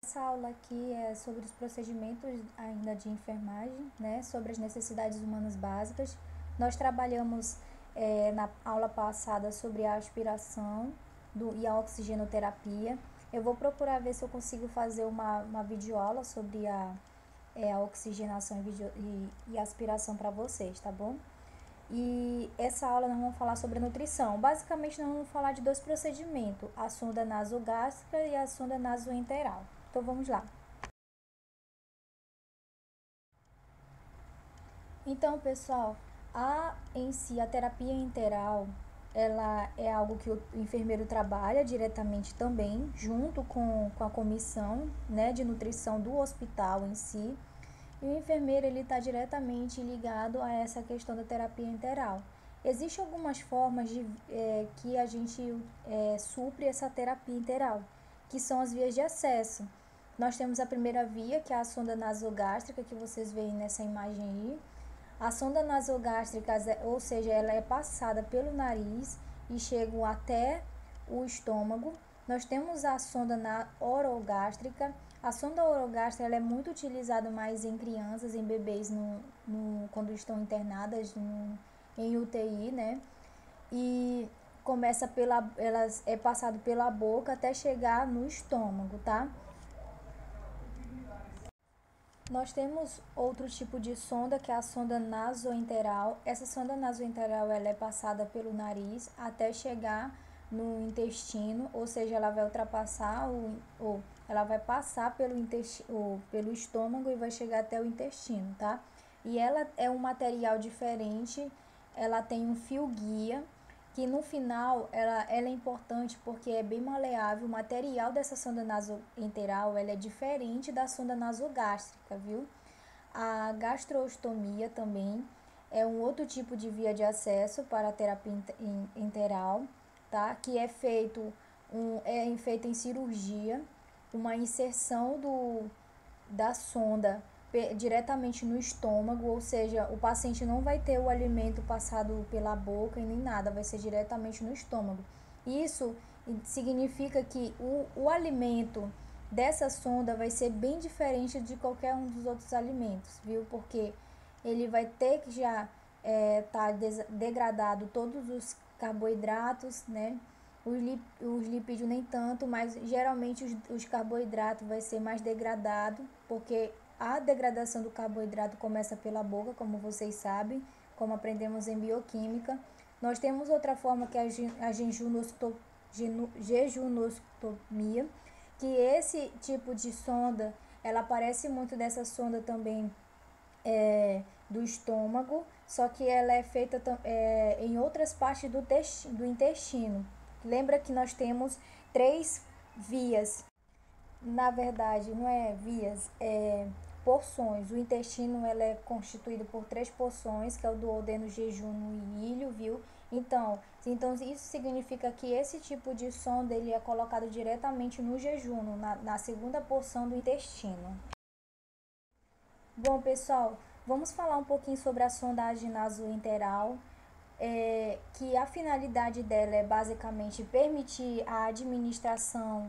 Essa aula aqui é sobre os procedimentos ainda de enfermagem, né? Sobre as necessidades humanas básicas. Nós trabalhamos na aula passada sobre a aspiração e a oxigenoterapia. Eu vou procurar ver se eu consigo fazer uma videoaula sobre a oxigenação e aspiração para vocês, tá bom? E essa aula nós vamos falar sobre nutrição. Basicamente, nós vamos falar de dois procedimentos, a sonda nasogástrica e a sonda nasoenteral. Então, vamos lá. Então, pessoal, a terapia enteral, ela é algo que o enfermeiro trabalha diretamente também, junto com a comissão, né, de nutrição do hospital em si. E o enfermeiro ele está diretamente ligado a essa questão da terapia enteral. Existem algumas formas que a gente supre essa terapia enteral, que são as vias de acesso. Nós temos a primeira via, que é a sonda nasogástrica, que vocês veem nessa imagem aí. A sonda nasogástrica, ou seja, ela é passada pelo nariz e chega até o estômago. Nós temos a sonda orogástrica. A sonda orogástrica ela é muito utilizada mais em crianças, em bebês, quando estão internadas em UTI, né? E ela é passado pela boca até chegar no estômago, tá? Nós temos outro tipo de sonda, que é a sonda nasoenteral. Essa sonda nasoenteral ela é passada pelo nariz até chegar no intestino, ou seja, ela vai ultrapassar ou ela vai passar pelo estômago e vai chegar até o intestino, tá? E ela é um material diferente, ela tem um fio guia, que no final ela é importante porque é bem maleável. O material dessa sonda nasoenteral ela é diferente da sonda nasogástrica, viu? A gastrostomia também é um outro tipo de via de acesso para a terapia enteral, tá? Que é feito em cirurgia, uma inserção da sonda diretamente no estômago, ou seja, o paciente não vai ter o alimento passado pela boca e nem nada, vai ser diretamente no estômago. Isso significa que o alimento dessa sonda vai ser bem diferente de qualquer um dos outros alimentos, viu? Porque ele vai ter que já tá degradado todos os carboidratos, né? Os lipídios nem tanto, mas geralmente os carboidratos vai ser mais degradado, porque a degradação do carboidrato começa pela boca, como vocês sabem, como aprendemos em bioquímica. Nós temos outra forma que é a jejunostomia, que esse tipo de sonda, ela parece muito dessa sonda também do estômago, só que ela é feita em outras partes do intestino. Lembra que nós temos 3 vias. Na verdade, não é vias, é porções. O intestino ela é constituído por 3 porções, que é o duodeno, jejuno e ilho, viu? Então isso significa que esse tipo de sonda ele é colocado diretamente no jejuno, na segunda porção do intestino. Bom, pessoal, vamos falar um pouquinho sobre a sondagem nasoenteral, que a finalidade dela é basicamente permitir a administração,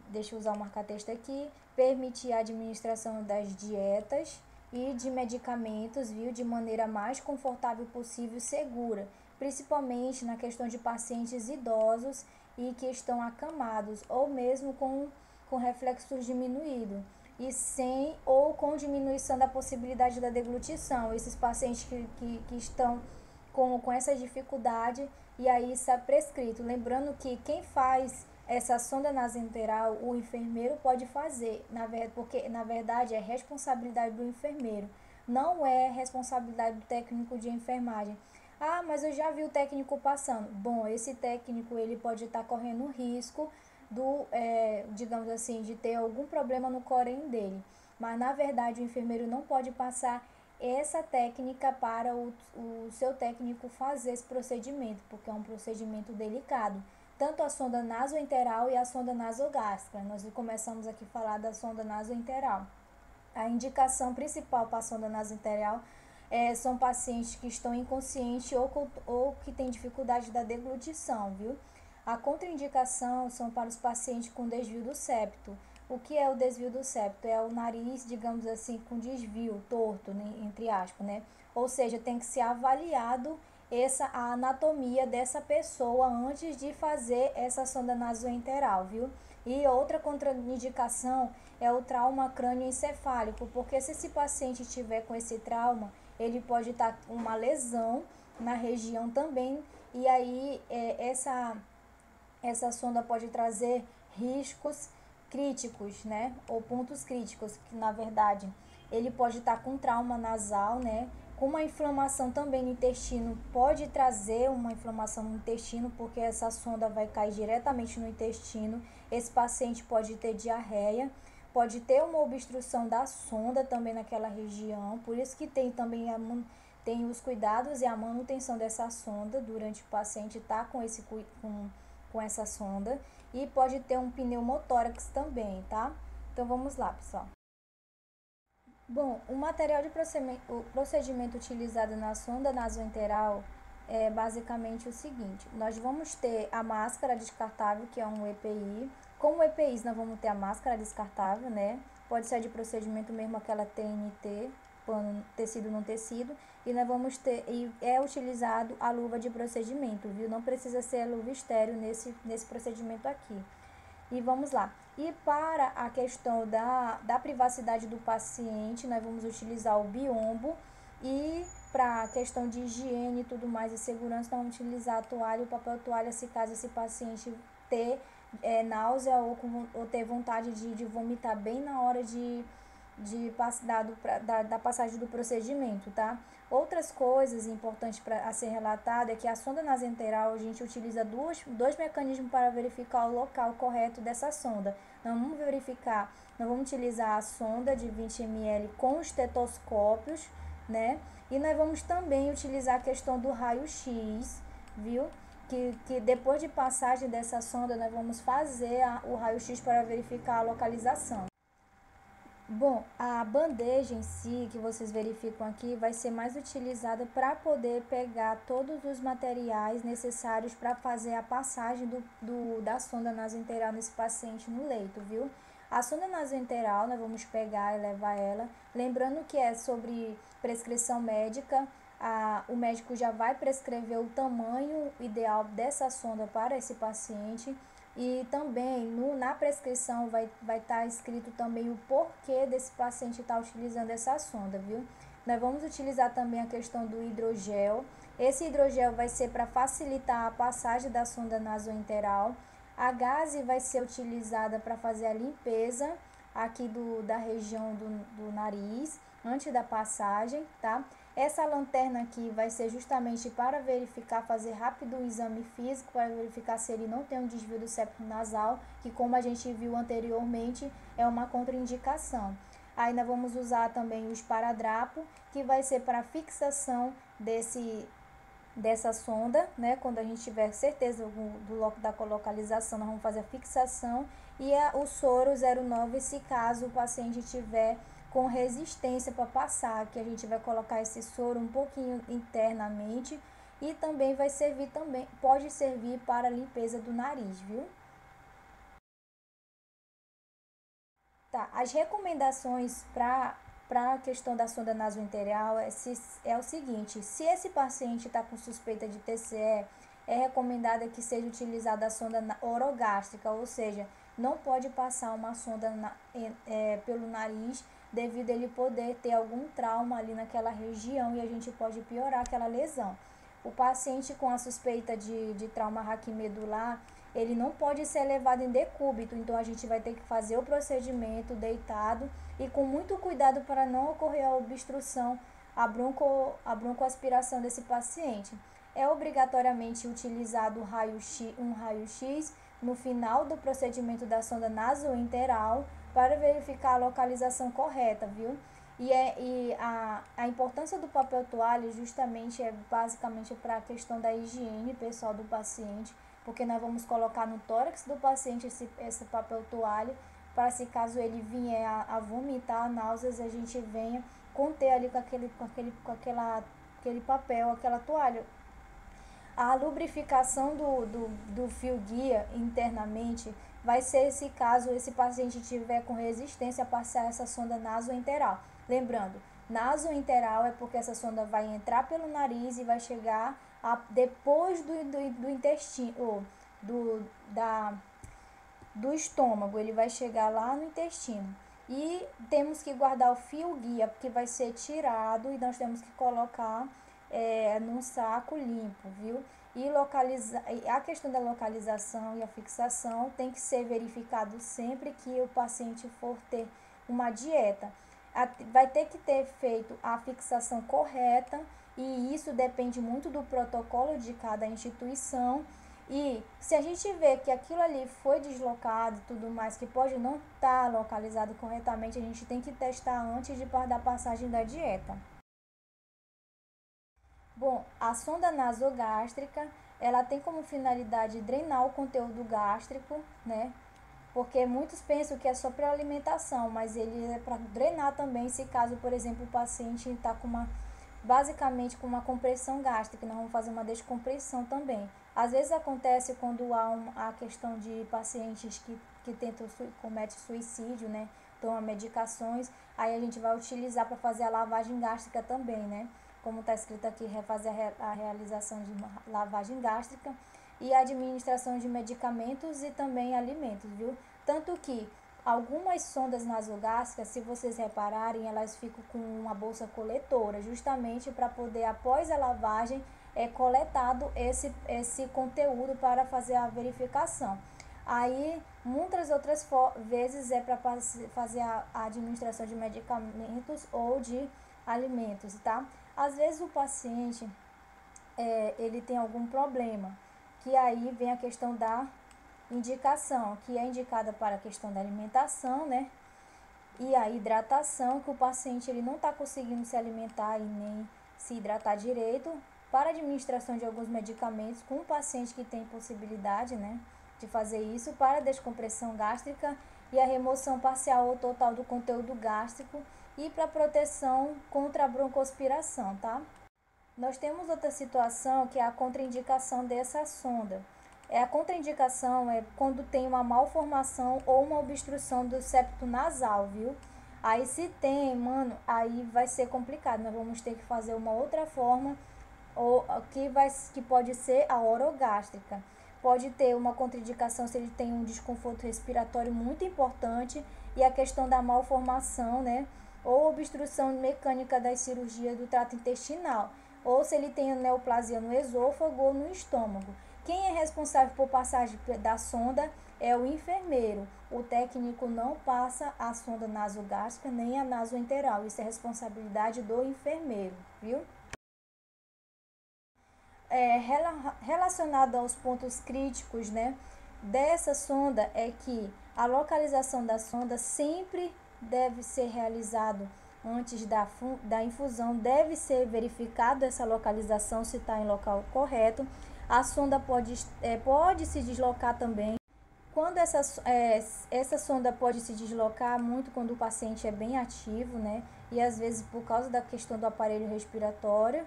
deixa eu usar o marca-texto aqui, permitir a administração das dietas e de medicamentos, viu, de maneira mais confortável possível e segura, principalmente na questão de pacientes idosos e que estão acamados ou mesmo com reflexos diminuídos e sem ou com diminuição da possibilidade da deglutição. Esses pacientes que estão com essa dificuldade, e aí está prescrito. Lembrando que quem faz essa sonda nasoenteral, o enfermeiro pode fazer, porque na verdade é responsabilidade do enfermeiro, não é responsabilidade do técnico de enfermagem. Ah, mas eu já vi o técnico passando. Bom, esse técnico ele pode estar correndo risco digamos assim, de ter algum problema no corém dele. Mas na verdade o enfermeiro não pode passar essa técnica para o seu técnico fazer esse procedimento, porque é um procedimento delicado. Tanto a sonda nasoenteral e a sonda nasogástrica. Nós começamos aqui a falar da sonda nasoenteral. A indicação principal para a sonda nasoenteral são pacientes que estão inconscientes ou que têm dificuldade da deglutição, viu? A contraindicação são para os pacientes com desvio do septo, O que é o desvio do septo? É o nariz, digamos assim, com desvio, torto, né, entre aspas, né? Ou seja, tem que ser avaliado a anatomia dessa pessoa antes de fazer essa sonda nasoenteral, viu? E outra contraindicação é o trauma crânioencefálico, porque se esse paciente tiver com esse trauma, ele pode estar com uma lesão na região também, e aí essa sonda pode trazer riscos críticos, né? Ou pontos críticos, que na verdade ele pode estar com trauma nasal, né? Com uma inflamação também no intestino, pode trazer uma inflamação no intestino, porque essa sonda vai cair diretamente no intestino. Esse paciente pode ter diarreia, pode ter uma obstrução da sonda também naquela região, por isso que tem também tem os cuidados e a manutenção dessa sonda durante o paciente estar com essa sonda, e pode ter um pneumotórax também, tá? Então vamos lá, pessoal. Bom, o material de procedimento utilizado na sonda nasoenteral é basicamente o seguinte: nós vamos ter a máscara descartável, que é um EPI. Como EPIs, nós vamos ter a máscara descartável, né? Pode ser de procedimento mesmo aquela TNT, pano, tecido não tecido, e nós vamos ter, e é utilizado a luva de procedimento, viu? Não precisa ser a luva estéreo nesse procedimento aqui. E vamos lá. E para a questão da privacidade do paciente, nós vamos utilizar o biombo. E para a questão de higiene e tudo mais e segurança, nós vamos utilizar a toalha e o papel toalha, se caso esse paciente ter náusea ou ter vontade de vomitar bem na hora da passagem do procedimento, tá? Outras coisas importantes a ser relatado é que a sonda nasoenteral, a gente utiliza dois mecanismos para verificar o local correto dessa sonda. Nós vamos utilizar a sonda de 20 ml com estetoscópios, né? E nós vamos também utilizar a questão do raio-x, viu? Que depois de passagem dessa sonda, nós vamos fazer o raio-x para verificar a localização. Bom, a bandeja em si, que vocês verificam aqui, vai ser mais utilizada para poder pegar todos os materiais necessários para fazer a passagem da sonda nasoenteral nesse paciente no leito, viu? A sonda nasoenteral, nós vamos pegar e levar ela. Lembrando que é sobre prescrição médica, o médico já vai prescrever o tamanho ideal dessa sonda para esse paciente. E também na prescrição vai estar escrito também o porquê desse paciente estar utilizando essa sonda, viu? Nós vamos utilizar também a questão do hidrogel. Esse hidrogel vai ser para facilitar a passagem da sonda nasoenteral. A gaze vai ser utilizada para fazer a limpeza aqui da região do nariz, antes da passagem, tá? Essa lanterna aqui vai ser justamente para verificar, fazer rápido o exame físico, para verificar se ele não tem um desvio do septo nasal, que como a gente viu anteriormente, é uma contraindicação. Aí nós vamos usar também o esparadrapo, que vai ser para fixação dessa sonda, né? Quando a gente tiver certeza da localização, nós vamos fazer a fixação. E o soro 09, se caso o paciente tiver com resistência para passar, que a gente vai colocar esse soro um pouquinho internamente, e também pode servir para a limpeza do nariz, viu? Tá, as recomendações para a questão da sonda nasoenteral é o seguinte: se esse paciente está com suspeita de TCE, é recomendada que seja utilizada a sonda orogástrica, ou seja, não pode passar uma sonda pelo nariz, devido a ele poder ter algum trauma ali naquela região e a gente pode piorar aquela lesão. O paciente com a suspeita de trauma raquimedular, ele não pode ser levado em decúbito, então a gente vai ter que fazer o procedimento deitado e com muito cuidado para não ocorrer a obstrução, a broncoaspiração desse paciente. É obrigatoriamente utilizado um raio-x no final do procedimento da sonda nasoenteral para verificar a localização correta, viu? E a importância do papel toalha justamente é basicamente para a questão da higiene pessoal do paciente, porque nós vamos colocar no tórax do paciente esse papel toalha, para se caso ele vier a vomitar náuseas, a gente venha conter ali com aquele papel, aquela toalha. A lubrificação do fio guia internamente vai ser esse caso esse paciente tiver com resistência a passar essa sonda nasoenteral. Lembrando, nasoenteral é porque essa sonda vai entrar pelo nariz e vai chegar depois do intestino, do estômago, ele vai chegar lá no intestino. E temos que guardar o fio guia, porque vai ser tirado e nós temos que colocar num saco limpo, viu? E a questão da localização e a fixação tem que ser verificado sempre que o paciente for ter uma dieta. Vai ter que ter feito a fixação correta e isso depende muito do protocolo de cada instituição. E se a gente vê que aquilo ali foi deslocado e tudo mais, que pode não estar localizado corretamente, a gente tem que testar antes da passagem da dieta. Bom, a sonda nasogástrica, ela tem como finalidade drenar o conteúdo gástrico, né? Porque muitos pensam que é só para alimentação, mas ele é para drenar também, se caso, por exemplo, o paciente está basicamente com uma compressão gástrica, nós vamos fazer uma descompressão também. Às vezes acontece quando há a questão de pacientes que cometem suicídio, né? Tomam medicações, aí a gente vai utilizar para fazer a lavagem gástrica também, né? Como está escrito aqui, refazer a realização de uma lavagem gástrica e a administração de medicamentos e também alimentos, viu? Tanto que algumas sondas nasogástricas, se vocês repararem, elas ficam com uma bolsa coletora, justamente para poder, após a lavagem, coletado esse conteúdo para fazer a verificação. Aí, muitas outras vezes é para fazer a administração de medicamentos ou de alimentos, tá? Às vezes o paciente, ele tem algum problema, que aí vem a questão da indicação, que é indicada para a questão da alimentação, né? E a hidratação, que o paciente ele não está conseguindo se alimentar e nem se hidratar direito, para a administração de alguns medicamentos com o paciente que tem possibilidade, né, de fazer isso, para a descompressão gástrica e a remoção parcial ou total do conteúdo gástrico e para proteção contra a broncoaspiração, tá? Nós temos outra situação que é a contraindicação dessa sonda. A contraindicação é quando tem uma malformação ou uma obstrução do septo nasal, viu? Aí se tem, mano, aí vai ser complicado. Nós vamos ter que fazer uma outra forma, ou que pode ser a orogástrica. Pode ter uma contraindicação se ele tem um desconforto respiratório muito importante e a questão da malformação, né? Ou obstrução mecânica das cirurgias do trato intestinal. Ou se ele tem neoplasia no esôfago ou no estômago. Quem é responsável por passagem da sonda é o enfermeiro. O técnico não passa a sonda nasogástrica nem a nasoenteral. Isso é responsabilidade do enfermeiro, viu? Relacionado aos pontos críticos, né, dessa sonda é que a localização da sonda sempre deve ser realizado antes da infusão, deve ser verificado essa localização se está em local correto. A sonda pode se deslocar também. Quando essa sonda pode se deslocar muito quando o paciente é bem ativo, né? E às vezes por causa da questão do aparelho respiratório,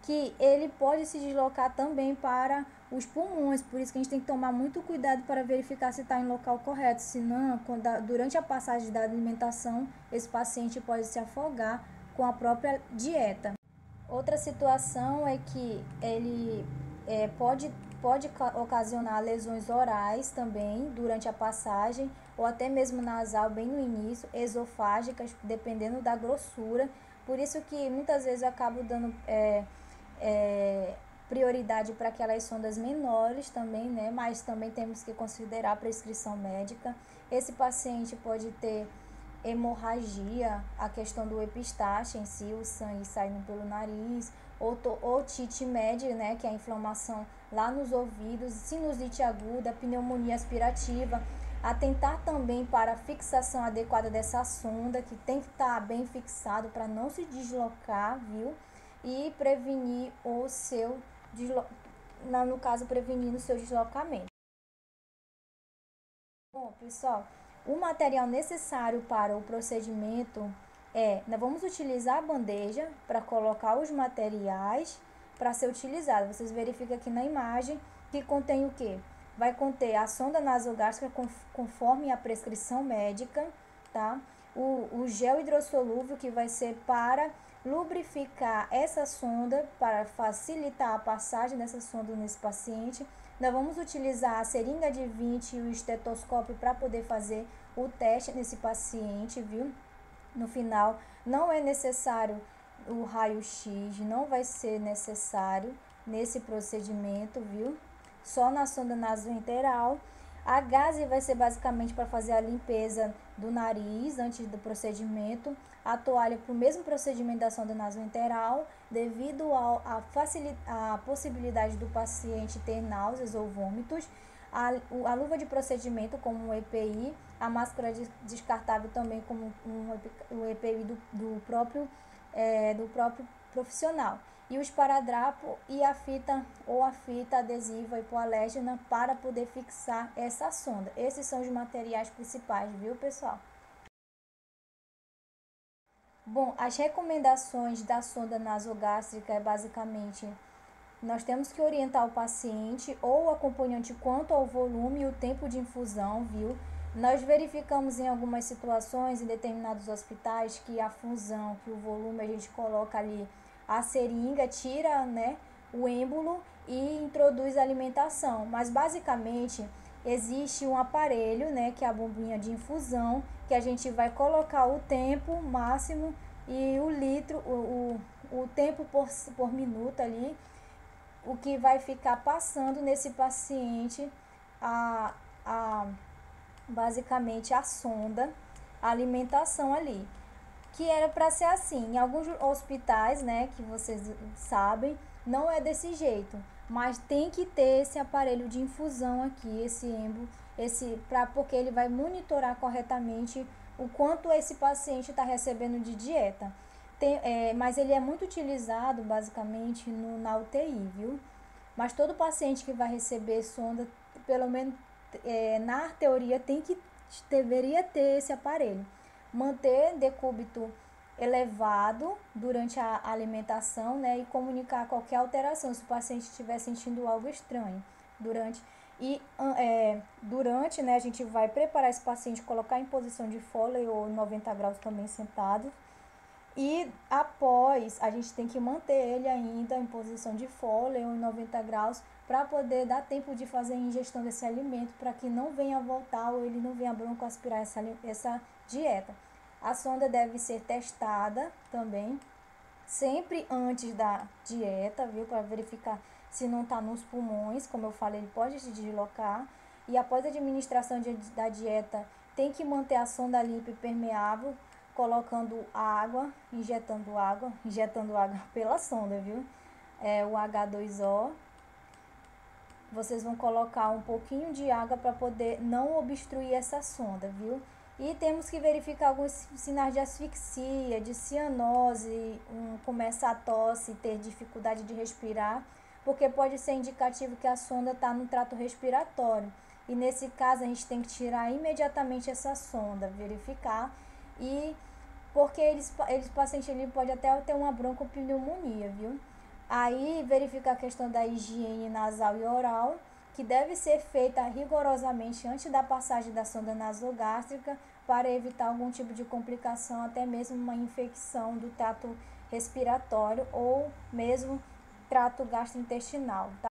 que ele pode se deslocar também para os pulmões. Por isso que a gente tem que tomar muito cuidado para verificar se está em local correto. Senão, durante a passagem da alimentação, esse paciente pode se afogar com a própria dieta. Outra situação é que ele pode ocasionar lesões orais também durante a passagem, ou até mesmo nasal bem no início, esofágicas, dependendo da grossura. Por isso que muitas vezes eu acabo dando prioridade para aquelas sondas menores também, né? Mas também temos que considerar a prescrição médica. Esse paciente pode ter hemorragia, a questão do epistaxe em si, o sangue saindo pelo nariz, ou otite média, né, que é a inflamação lá nos ouvidos, sinusite aguda, pneumonia aspirativa. Atentar também para a fixação adequada dessa sonda, que tem que estar bem fixado para não se deslocar, viu? E prevenir o seu no caso, prevenindo o seu deslocamento. Bom, pessoal, o material necessário para o procedimento nós vamos utilizar a bandeja para colocar os materiais, para ser utilizado. Vocês verificam aqui na imagem que contém o quê? Vai conter a sonda nasogástrica conforme a prescrição médica, tá? O gel hidrossolúvel, que vai ser para lubrificar essa sonda, para facilitar a passagem dessa sonda nesse paciente. Nós vamos utilizar a seringa de 20 e o estetoscópio para poder fazer o teste nesse paciente, viu? No final, não é necessário o raio-x, não vai ser necessário nesse procedimento, viu? Só na sonda nasoenteral. A gase vai ser basicamente para fazer a limpeza do nariz antes do procedimento. A toalha para o mesmo procedimento da sonda nasoenteral, devido à possibilidade do paciente ter náuseas ou vômitos. A luva de procedimento como um EPI, a máscara descartável também como um EPI do próprio profissional. E o esparadrapo e a fita adesiva hipoalérgena para poder fixar essa sonda. Esses são os materiais principais, viu, pessoal? Bom, as recomendações da sonda nasogástrica é basicamente: nós temos que orientar o paciente ou o acompanhante quanto ao volume e o tempo de infusão, viu? Nós verificamos em algumas situações, em determinados hospitais, que a fusão, que o volume a gente coloca ali a seringa, tira, né, o êmbolo e introduz a alimentação. Mas basicamente existe um aparelho, né, que é a bombinha de infusão, que a gente vai colocar o tempo máximo e o litro, o tempo por minuto ali, o que vai ficar passando nesse paciente basicamente a sonda, a alimentação ali, que era para ser assim. Em alguns hospitais, né, que vocês sabem, não é desse jeito, mas tem que ter esse aparelho de infusão aqui, esse êmbolo, porque ele vai monitorar corretamente o quanto esse paciente está recebendo de dieta. Mas ele é muito utilizado basicamente na UTI, viu? Mas todo paciente que vai receber sonda, pelo menos na teoria, deveria ter esse aparelho. Manter decúbito elevado durante a alimentação, né, e comunicar qualquer alteração se o paciente estiver sentindo algo estranho durante, né, a gente vai preparar esse paciente, colocar em posição de Foley ou 90 graus também sentado, e após a gente tem que manter ele ainda em posição de Foley ou em 90 graus para poder dar tempo de fazer a ingestão desse alimento, para que não venha voltar ou ele não venha broncoaspirar essa dieta. A sonda deve ser testada também, sempre antes da dieta, viu? Para verificar se não está nos pulmões, como eu falei, ele pode se deslocar. E após a administração da dieta, tem que manter a sonda limpa e permeável, colocando água, injetando água pela sonda, viu? O H2O. Vocês vão colocar um pouquinho de água para poder não obstruir essa sonda, viu? E temos que verificar alguns sinais de asfixia, de cianose, começar a tosse, ter dificuldade de respirar, porque pode ser indicativo que a sonda está no trato respiratório. E nesse caso a gente tem que tirar imediatamente essa sonda, verificar, e porque o paciente ele pode até ter uma broncopneumonia, viu? Aí verificar a questão da higiene nasal e oral, que deve ser feita rigorosamente antes da passagem da sonda nasogástrica, para evitar algum tipo de complicação, até mesmo uma infecção do trato respiratório ou mesmo trato gastrointestinal, tá?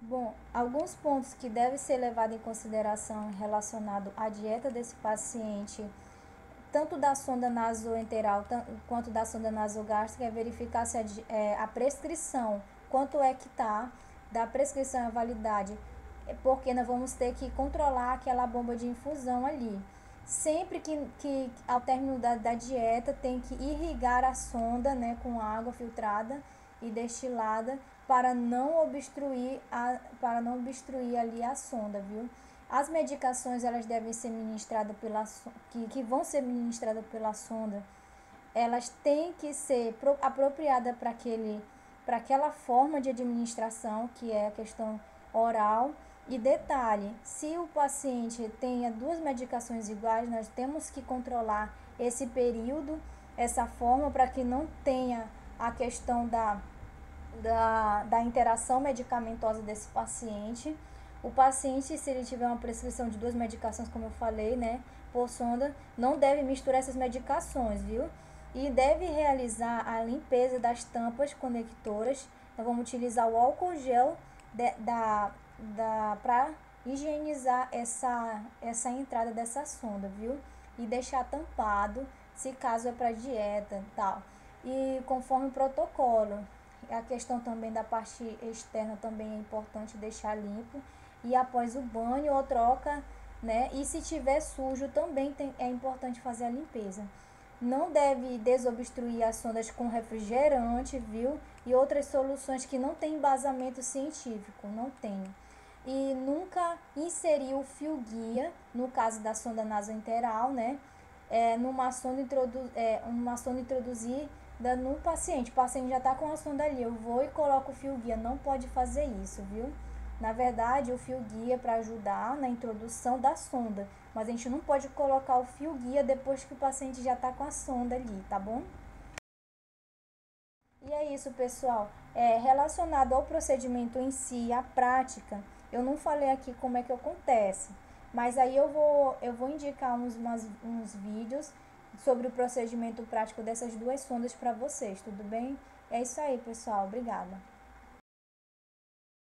Bom, alguns pontos que devem ser levados em consideração relacionado à dieta desse paciente, tanto da sonda nasoenteral quanto da sonda nasogástrica, é verificar se a prescrição, quanto é que está da prescrição e a validade, porque nós vamos ter que controlar aquela bomba de infusão ali. Sempre que ao término da dieta, tem que irrigar a sonda, né, com água filtrada e destilada, para não obstruir ali a sonda, viu? As medicações, elas devem ser ministradas que vão ser ministradas pela sonda, elas têm que ser apropriadas para aquela forma de administração, que é a questão oral. E detalhe, se o paciente tenha duas medicações iguais, nós temos que controlar esse período, essa forma, para que não tenha a questão da interação medicamentosa desse paciente. O paciente, se ele tiver uma prescrição de 2 medicações, como eu falei, né, por sonda, não deve misturar essas medicações, viu? E deve realizar a limpeza das tampas conectoras. Então, vamos utilizar o álcool gel para higienizar essa entrada dessa sonda, viu? E deixar tampado, se caso é para dieta e tal. E conforme o protocolo, a questão também da parte externa também é importante deixar limpo. E após o banho ou troca, né? E se tiver sujo também é importante fazer a limpeza. Não deve desobstruir as sondas com refrigerante, viu? E outras soluções que não tem embasamento científico, não tem. E nunca inserir o fio guia, no caso da sonda nasointeral, né? Numa sonda introduzida no paciente. O paciente já está com a sonda ali, eu vou e coloco o fio guia. Não pode fazer isso, viu? Na verdade, o fio guia é para ajudar na introdução da sonda, mas a gente não pode colocar o fio guia depois que o paciente já está com a sonda ali, tá bom? E é isso, pessoal. Relacionado ao procedimento em si, a prática, eu não falei aqui como é que acontece, mas aí eu vou indicar uns vídeos sobre o procedimento prático dessas duas sondas para vocês, tudo bem? É isso aí, pessoal. Obrigada.